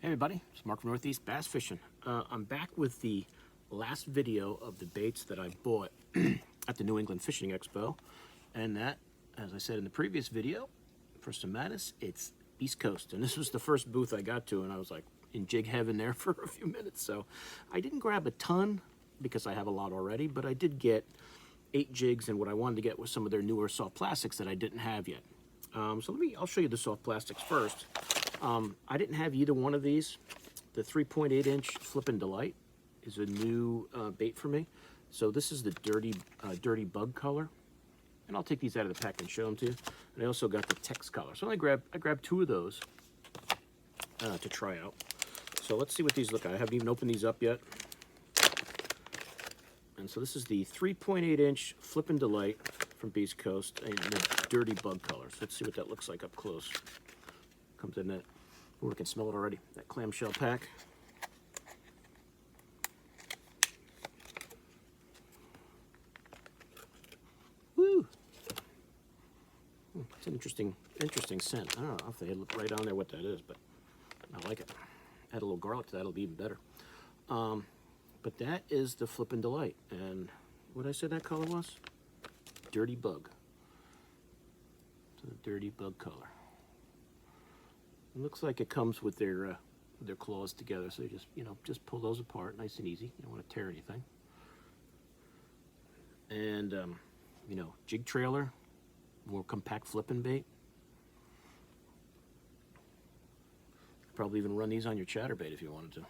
Hey everybody, it's Mark from Northeast Bass Fishing. I'm back with the last video of the baits that I bought at the New England Fishing Expo. And that, as I said in the previous video, for some madness, it's East Coast. And this was the first booth I got to, and I was like in jig heaven there for a few minutes. So I didn't grab a ton because I have a lot already, but I did get 8 jigs, and what I wanted to get was some of their newer soft plastics that I didn't have yet. I'll show you the soft plastics first. I didn't have either one of these. The 3.8 inch Flippin' Delight is a new bait for me. So this is the dirty bug color. And I'll take these out of the pack and show them to you. And I also got the text color. So I grabbed 2 of those to try out. So let's see what these look like. I haven't even opened these up yet. And so this is the 3.8 inch Flippin' Delight from East Coast and the dirty bug color. So let's see what that looks like up close. Comes in that, oh, I can smell it already, that clamshell pack. Woo! It's an interesting scent. I don't know if they look right on there what that is, but I like it. Add a little garlic to that, it'll be even better. But that is the Flippin' Delight. And what did I say that color was? Dirty bug. So the dirty bug color. It looks like it comes with their claws together, so you just pull those apart, nice and easy. You don't want to tear anything. And jig trailer, more compact flipping bait. Probably even run these on your chatterbait if you wanted to.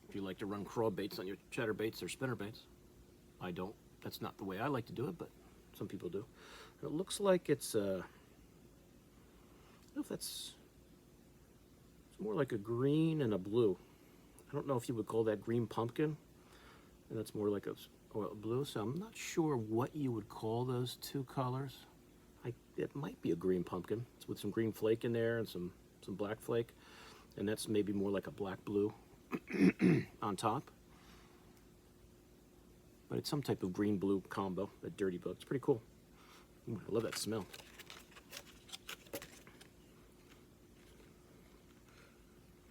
If you like to run crawl baits on your chatterbaits or spinner baits. I don't. That's not the way I like to do it, but some people do. And it looks like it's I don't know if that's. It's more like a green and a blue. I don't know if you would call that green pumpkin. And that's more like a blue, so I'm not sure what you would call those 2 colors. It might be a green pumpkin. It's with some green flake in there and some black flake. And that's maybe more like a black blue on top. But it's some type of green blue combo, that dirty bug. It's pretty cool. Ooh, I love that smell.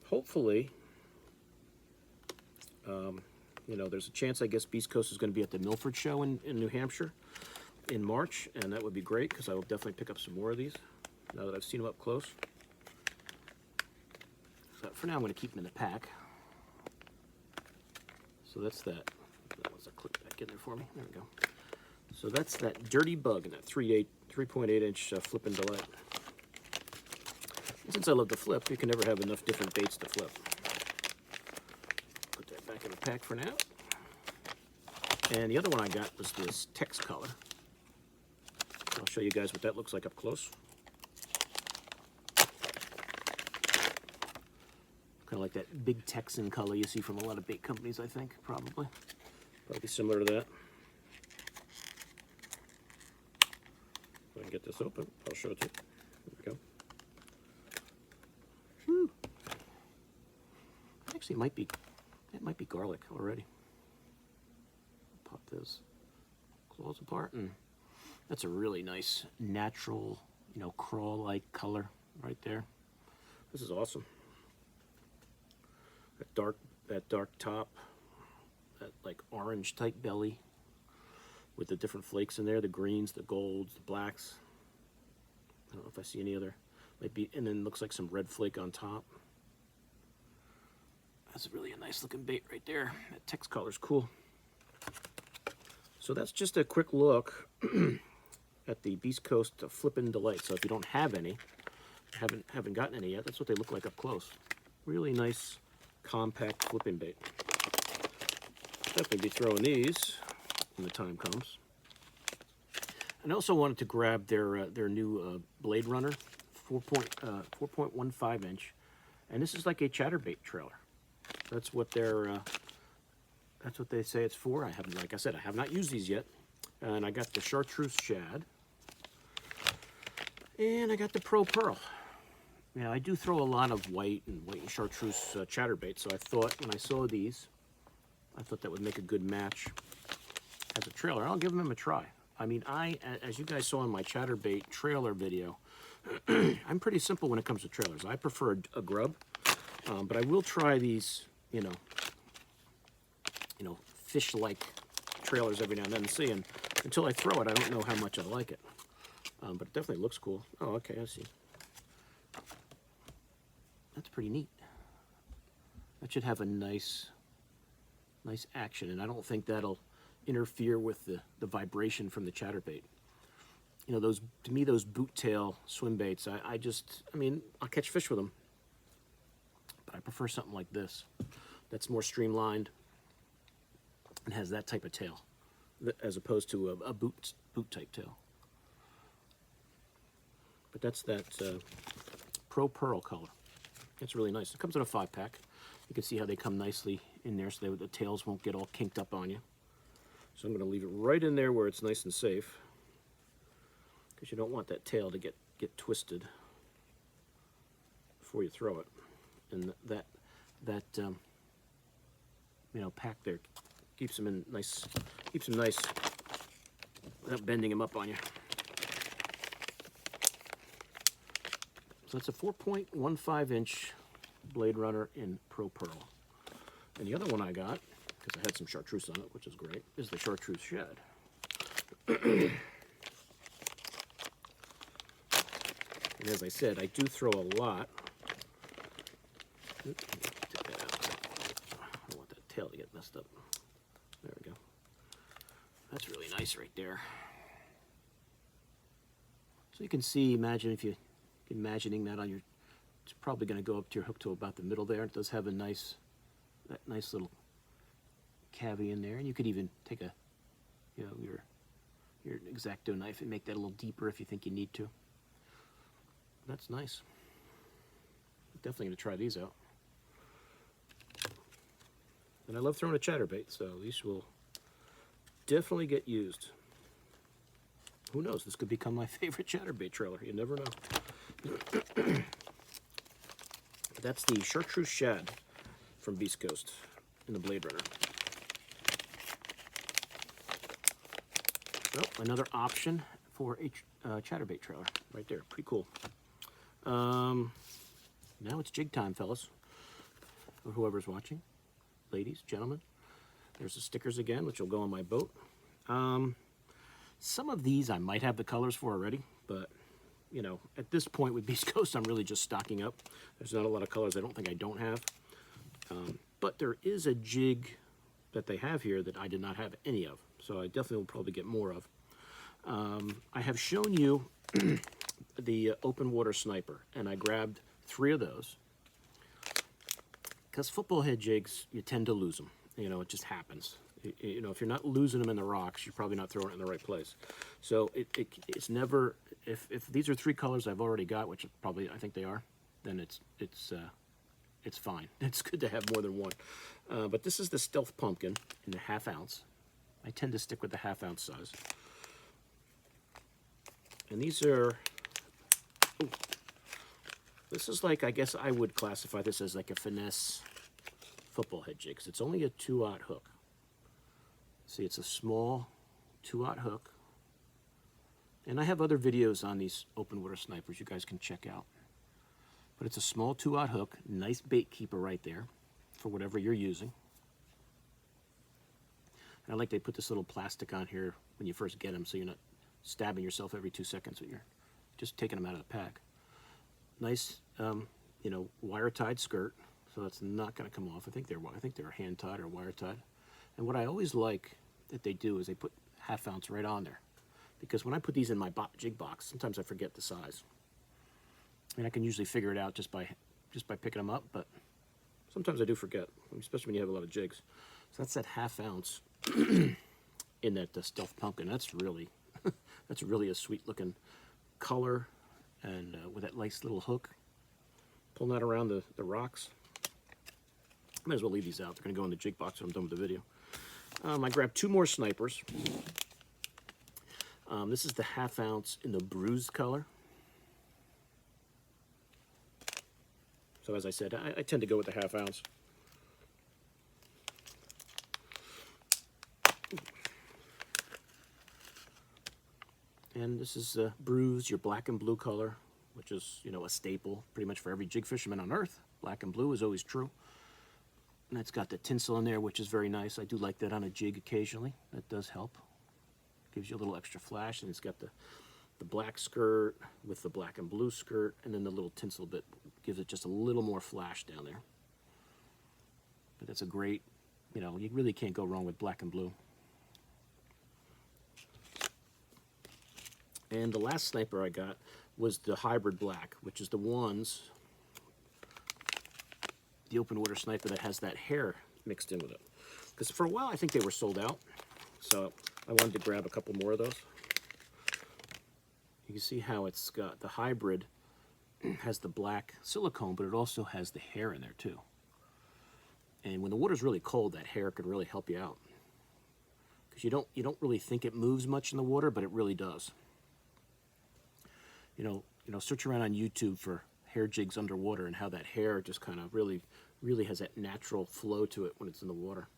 Hopefully, there's a chance, I guess, East Coast is going to be at the Milford Show in New Hampshire in March, and that would be great because I will definitely pick up some more of these now that I've seen them up close. So for now, I'm going to keep them in the pack. So that's that. Once I click back in there for me. There we go. So that's that dirty bug and that 3.8 inch Flippin' Delight. Since I love to flip, you can never have enough different baits to flip. Put that back in the pack for now. And the other one I got was this text color. I'll show you guys what that looks like up close. Kind of like that big Texan color you see from a lot of bait companies, I think, probably. Probably similar to that. If I can get this open, I'll show it to you. There we go. Actually, it might be garlic already. Pop this claws apart, and that's a really nice natural, crawl-like color right there. This is awesome. That dark top, that like orange type belly with the different flakes in there, the greens, the golds, the blacks. I don't know if I see any other, and then looks like some red flake on top. That's really a nice looking bait right there. That text color's cool. So that's just a quick look at the East Coast Flippin' Delight. So if you don't have any, haven't gotten any yet, that's what they look like up close. Really nice, compact flipping bait. Definitely be throwing these when the time comes. And I also wanted to grab their new Blade Runner 4.15 inch, and this is like a chatterbait trailer. That's what they say it's for. Like I said, I have not used these yet. And I got the chartreuse shad. And I got the Pro Pearl. Yeah, I do throw a lot of white and chartreuse chatterbait, so I thought when I saw these, I thought that would make a good match as a trailer. I'll give them a try. I mean, as you guys saw in my chatterbait trailer video, I'm pretty simple when it comes to trailers. I prefer a grub. But I will try these, fish-like trailers every now and then and see. And until I throw it, I don't know how much I like it. But it definitely looks cool. Oh, okay, I see. That's pretty neat. That should have a nice action, and I don't think that'll interfere with the vibration from the chatterbait. To me, those boot tail swim baits, I mean, I'll catch fish with them, but I prefer something like this that's more streamlined and has that type of tail, as opposed to a boot type tail. But that's that Pro Pearl color. It's really nice. It comes in a 5-pack. You can see how they come nicely in there, so the tails won't get all kinked up on you. So I'm going to leave it right in there where it's nice and safe, because you don't want that tail to get twisted before you throw it. And that pack there keeps them in nice, without bending them up on you. So that's a 4.15-inch Blade Runner in Pro Pearl. And the other one I got, because I had some chartreuse on it, which is great, is the Chartreuse Shad. And as I said, I do throw a lot. Oops, take that out. I don't want that tail to get messed up. There we go. That's really nice right there. So you can see, imagining that on your, it's probably going to go up to your hook to about the middle there. It does have that nice little cavity in there, and you could even take your X-Acto knife and make that a little deeper if you think you need to. That's nice. Definitely going to try these out. And I love throwing a chatterbait, so these will definitely get used. Who knows? This could become my favorite chatterbait trailer. You never know. That's the Chartreuse Shad from Beast Coast in the Blade Runner. So another option for a chatterbait trailer right there. Pretty cool. Now it's jig time, fellas, or whoever's watching. Ladies, gentlemen. There's the stickers again, which will go on my boat. Some of these I might have the colors for already, but at this point with Beast Coast, I'm really just stocking up. There's not a lot of colors I don't have. But there is a jig that they have here that I did not have any of, so I definitely will probably get more of. I have shown you the open water sniper, and I grabbed 3 of those. Because football head jigs, you tend to lose them. It just happens. If you're not losing them in the rocks, you're probably not throwing it in the right place. So it's never, if these are 3 colors I've already got, which probably I think they are, then it's fine. It's good to have more than one. But this is the Stealth Pumpkin in the 1/2 ounce. I tend to stick with the 1/2 ounce size. And these are, this is like, I guess I would classify this as like a finesse football head jig, because it's only a 2/0 hook. See, it's a small 2/0 hook. And I have other videos on these open water snipers you guys can check out. But it's a small 2/0 hook, nice bait keeper right there for whatever you're using. And I like they put this little plastic on here when you first get them, so you're not stabbing yourself every 2 seconds, but you're just taking them out of the pack. Nice, wire tied skirt, so that's not going to come off. I think they're hand tied or wire tied. And what I always like that they do is they put 1/2 ounce right on there, because when I put these in my jig box, sometimes I forget the size. And I can usually figure it out just by picking them up, but sometimes I do forget, especially when you have a lot of jigs. So that's that 1/2 ounce in that Stealth Pumpkin. That's really a sweet looking color, and with that nice little hook, pulling that around the rocks. Might as well leave these out. They're going to go in the jig box when I'm done with the video. I grabbed 2 more snipers. This is the 1/2 ounce in the bruised color. So as I said, I tend to go with the 1/2 ounce. And this is bruised, your black and blue color, which is, a staple pretty much for every jig fisherman on earth. Black and blue is always true. And that's got the tinsel in there, which is very nice. I do like that on a jig occasionally. That does help. Gives you a little extra flash, and it's got the black skirt with the black and blue skirt, and then the little tinsel bit gives it just a little more flash down there. But that's a great, you know, you really can't go wrong with black and blue. And the last sniper I got was the hybrid black, which is the ones, the open water sniper that has that hair mixed in with it. Because for a while I think they were sold out, so I wanted to grab a couple more of those. You can see how it's got the hybrid has the black silicone, but it also has the hair in there too. And when the water's really cold, that hair can really help you out. Because you don't really think it moves much in the water, but it really does. You know, search around on YouTube for hair jigs underwater and how that hair just kind of really has that natural flow to it when it's in the water.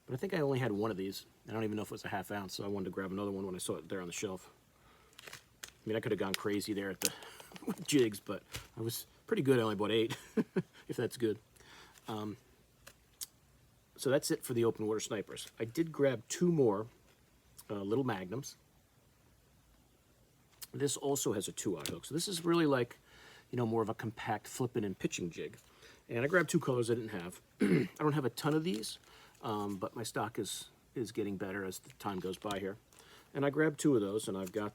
But I think I only had one of these. I don't even know if it was a half ounce, so I wanted to grab another one when I saw it there on the shelf. I mean, I could have gone crazy there at the with jigs, but I was pretty good. I only bought 8, if that's good. So that's it for the open water snipers. I did grab 2 more little magnums. This also has a 2-aught hook, so this is really like, you know, more of a compact flipping and pitching jig. And I grabbed 2 colors I didn't have. I don't have a ton of these, but my stock is getting better as the time goes by here. And I grabbed 2 of those, and I've got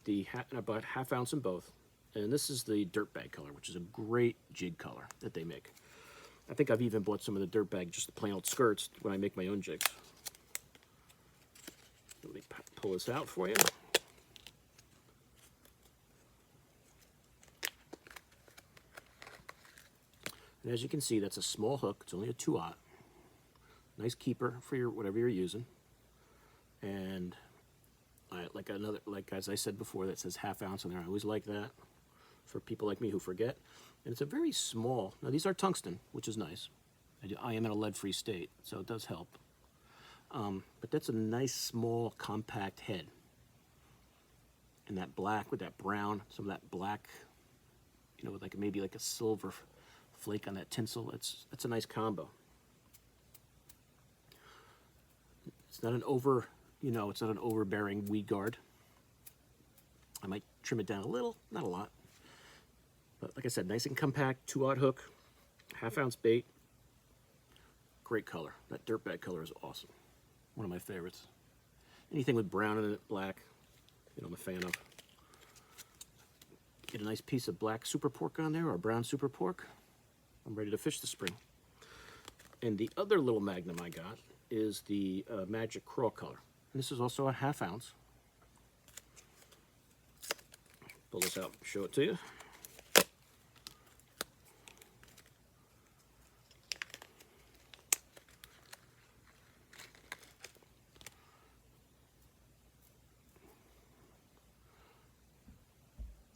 about half ounce in both. And this is the Dirtbag color, which is a great jig color that they make. I think I've even bought some of the Dirtbag, just the plain old skirts, when I make my own jigs. Let me pull this out for you. And as you can see, that's a small hook. It's only a 2-aught. Nice keeper for your whatever you're using. And like as I said before, that says half ounce in there. I always like that for people like me who forget. And it's a very small. Now these are tungsten, which is nice. I am in a lead-free state, so it does help. But that's a nice, small, compact head. And that black with that brown, some of that black, you know, with like maybe like a silver flake on that tinsel. That's a nice combo. It's not an it's not an overbearing weed guard. I might trim it down a little, not a lot. But like I said, nice and compact, 2-aught hook, half ounce bait. Great color. That Dirtbag color is awesome. One of my favorites. Anything with brown in it, black, you know, I'm a fan of. Get a nice piece of black super pork on there, or brown super pork. I'm ready to fish the spring. And the other little magnum I got is the Magic Crawl color. And this is also a half ounce. Pull this out, show it to you.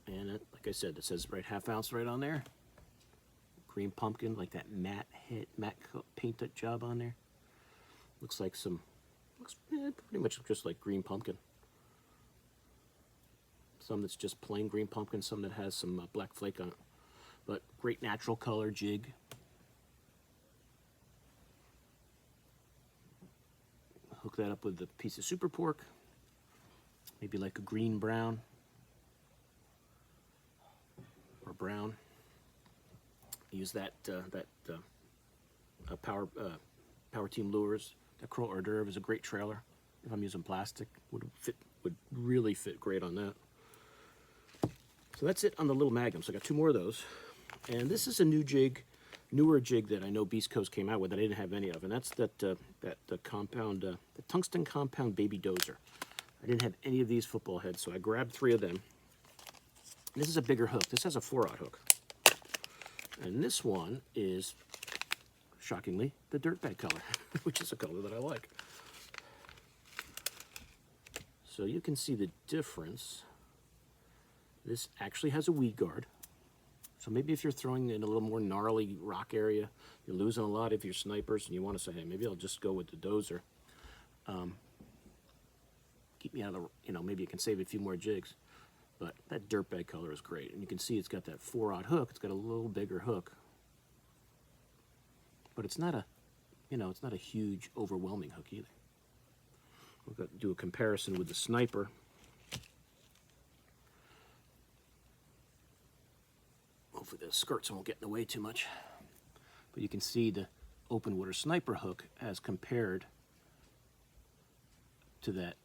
And like I said, it says right half ounce right on there. Green pumpkin, like that matte paint job on there. Looks pretty much just like green pumpkin. Some that's just plain green pumpkin, some that has some black flake on it. But great natural color jig. Hook that up with a piece of super pork. Maybe like a green brown. Or brown. Use that Power Team Lures. That Crawl Hors d'oeuvre is a great trailer. If I'm using plastic, would really fit great on that. So that's it on the little magnum. So I got 2 more of those. And this is a newer jig that I know Beast Coast came out with that I didn't have any of, and that's the tungsten compound baby dozer. I didn't have any of these football heads, so I grabbed 3 of them. And this is a bigger hook. This has a 4-aught hook. And this one is, shockingly, the Dirtbag color, which is a color that I like. So you can see the difference. This actually has a weed guard. So maybe if you're throwing in a little more gnarly rock area, you're losing a lot of your snipers, and you want to say, hey, maybe I'll just go with the dozer. Keep me out of the, maybe you can save a few more jigs. But that Dirtbag color is great. And you can see it's got that 4-aught hook. It's got a little bigger hook. but it's not a, it's not a huge, overwhelming hook either. We're going to do a comparison with the Sniper. Hopefully the skirts won't get in the way too much. But you can see the open water Sniper hook as compared to that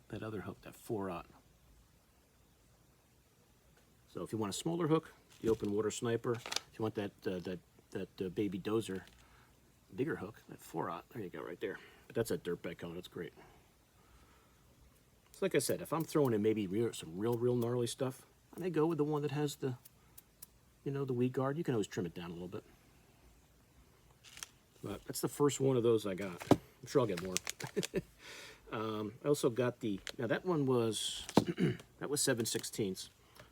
that other hook, that 4/0. So if you want a smaller hook, the open water Sniper. If you want that baby dozer, bigger hook, that 4/0. There you go, right there. But that's a Dirtbag color. That's great. So like I said, if I'm throwing in maybe some real gnarly stuff, I may go with the one that has the, the weed guard. You can always trim it down a little bit. But that's the first one of those I got. I'm sure I'll get more. I also got now that one was, that was 7/16.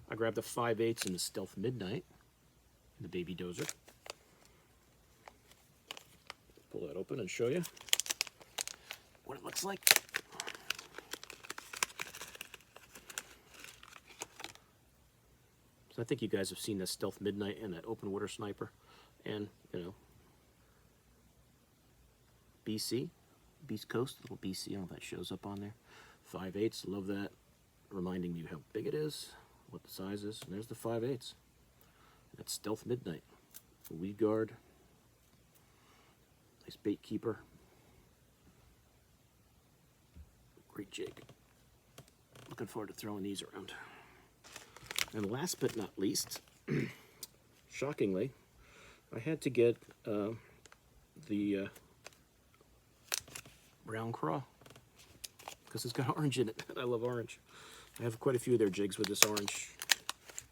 I grabbed the 5/8 in the Stealth Midnight, the baby dozer. Pull that open and show you what it looks like. So I think you guys have seen that Stealth Midnight and that open water Sniper, and BC, Beast Coast, little BC. I don't know if that shows up on there. 5/8, love that, reminding you how big it is, what the size is. And there's the 5/8. That's Stealth Midnight, the weed guard, nice bait keeper, great jig. Looking forward to throwing these around. And last but not least, shockingly, I had to get the brown craw because it's got orange in it, and I love orange. I have quite a few of their jigs with this orange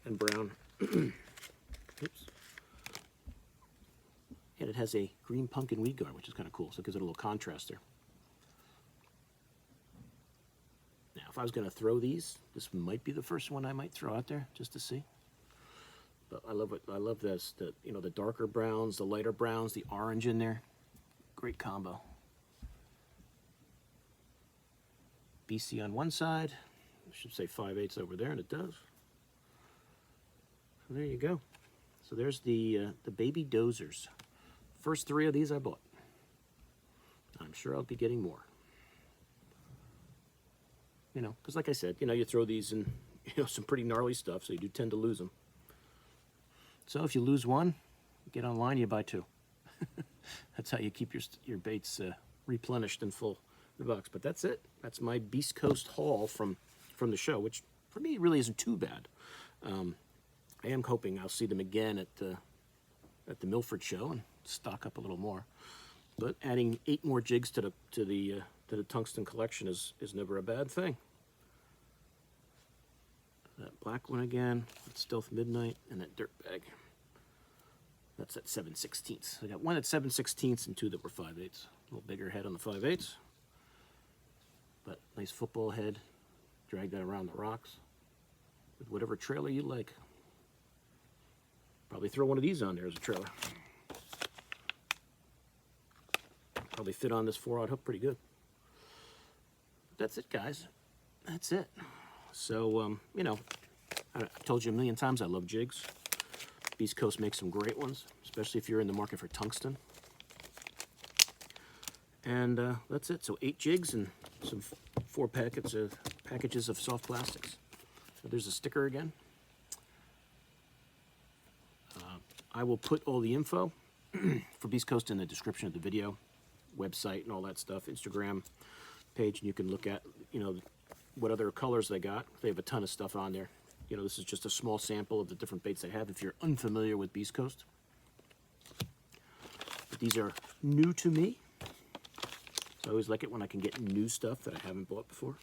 and brown. Oops. And it has a green pumpkin weed guard, which is kind of cool, so it gives it a little contrast there. Now, if I was going to throw these, this might be the first one I might throw out there just to see. But I love it. I love this. The darker browns, the lighter browns, the orange in there. Great combo. BC on one side. I should say 5/8 over there, and it does. So there you go. So there's the baby dozers. First 3 of these I bought. I'm sure I'll be getting more. Because like I said, you throw these in, some pretty gnarly stuff, so you do tend to lose them. So if you lose one, get online, you buy 2. That's how you keep your baits replenished and full in the box. But that's it. That's my Beast Coast haul from the show, which for me really isn't too bad. I am hoping I'll see them again at the Milford show and stock up a little more. But adding 8 more jigs to the tungsten collection is never a bad thing. That black one again, that Stealth Midnight, and that Dirtbag. That's at 7/16. I got one at 7/16 and 2 that were 5/8. A little bigger head on the 5/8. But nice football head. Drag that around the rocks with whatever trailer you like. Probably throw one of these on there as a trailer. Probably fit on this 4/0 hook pretty good. That's it, guys. That's it. So, I've told you a million times I love jigs. Beast Coast makes some great ones, especially if you're in the market for tungsten. And that's it. So 8 jigs and some 4 packages of soft plastics. So there's a sticker again. I will put all the info for Beast Coast in the description of the video, website and all that stuff, Instagram page, and you can look at, what other colors they got. They have a ton of stuff on there. This is just a small sample of the different baits they have if you're unfamiliar with Beast Coast. But these are new to me. So I always like it when I can get new stuff that I haven't bought before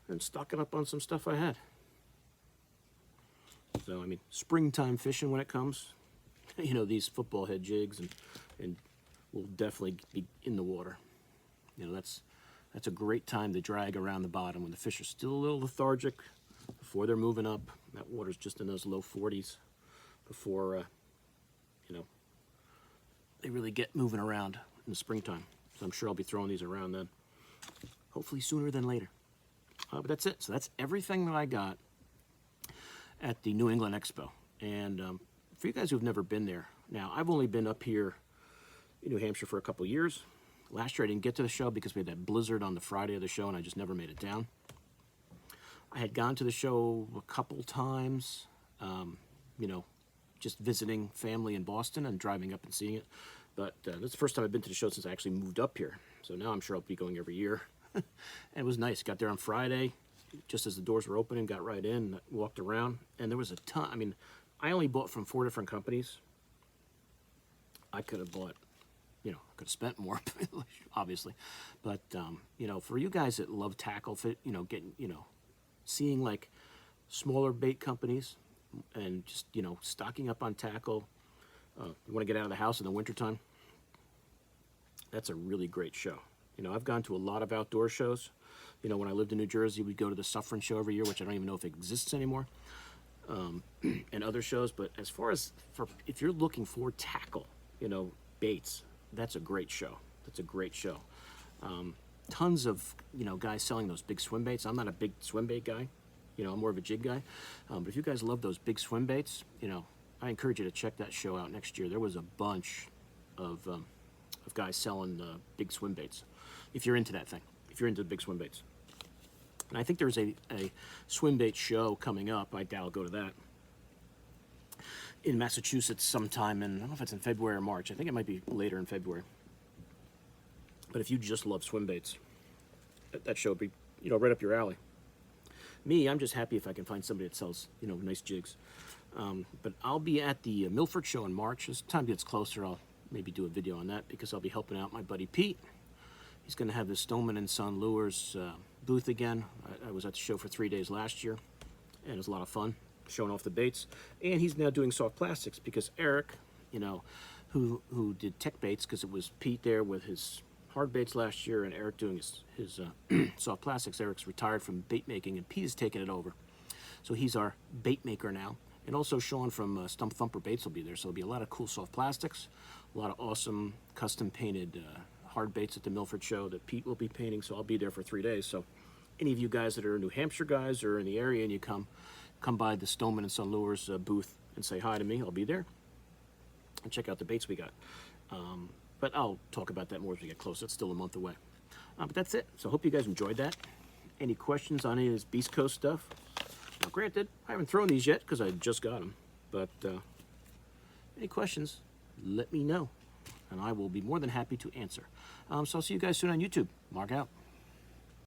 and stocking up on some stuff I had. So, springtime fishing when it comes, these football head jigs and will definitely be in the water. That's a great time to drag around the bottom when the fish are still a little lethargic before they're moving up. That water's just in those low 40s before, they really get moving around in the springtime. So I'm sure I'll be throwing these around then, hopefully sooner than later. But that's it. So that's everything that I got at the New England Expo. And for you guys who've never been there, now I've only been up here in New Hampshire for a couple years. Last year I didn't get to the show because we had that blizzard on the Friday of the show and I just never made it down. I had gone to the show a couple times, you know, just visiting family in Boston and driving up and seeing it. But that's the first time I've been to the show since I actually moved up here. So now I'm sure I'll be going every year. And it was nice. Got there on Friday, just as the doors were opening, got right in, walked around, and there was a ton. I mean, I only bought from 4 different companies. I could have bought, you know, could have spent more, obviously. But, you know, for you guys that love tackle, you know, getting, you know, seeing like smaller bait companies and just, you know, stocking up on tackle, you want to get out of the house in the wintertime, that's a really great show. You know, I've gone to a lot of outdoor shows. You know, when I lived in New Jersey, we'd go to the Suffern show every year, which I don't even know if it exists anymore, and other shows. But as far as if you're looking for tackle, you know, baits, that's a great show. That's a great show. Tons of, you know, guys selling those big swim baits. I'm not a big swim bait guy. You know, I'm more of a jig guy. But if you guys love those big swim baits, you know, I encourage you to check that show out next year. There was a bunch of guys selling big swim baits. If you're into that thing, if you're into the big swim baits. And I think there's a swim bait show coming up. I doubt I'll go to that. In Massachusetts sometime in, I don't know if it's in February or March. I think it might be later in February. But if you just love swim baits, that show would be, you know, right up your alley. Me, I'm just happy if I can find somebody that sells, you know, nice jigs. But I'll be at the Milford show in March. As time gets closer, I'll maybe do a video on that because I'll be helping out my buddy Pete. He's going to have his Stoneman and Son Lures booth again. I was at the show for 3 days last year, and it was a lot of fun showing off the baits. And he's now doing soft plastics because Eric, you know, who did tech baits, because it was Pete there with his hard baits last year and Eric doing his soft plastics. Eric's retired from bait making and Pete has taken it over. So he's our bait maker now. And also Sean from Stump Thumper Baits will be there. So there'll be a lot of cool soft plastics, a lot of awesome custom painted hard baits at the Milford show that Pete will be painting. So I'll be there for 3 days. So any of you guys that are New Hampshire guys or in the area and you come by the Stoneman and Son Lures booth and say hi to me, I'll be there and check out the baits we got. But I'll talk about that more as we get closer. It's still a month away. But that's it. So I hope you guys enjoyed that. Any questions on any of this Beast Coast stuff? Now, granted, I haven't thrown these yet because I just got them. But any questions, let me know. And I will be more than happy to answer. So I'll see you guys soon on YouTube. Mark out.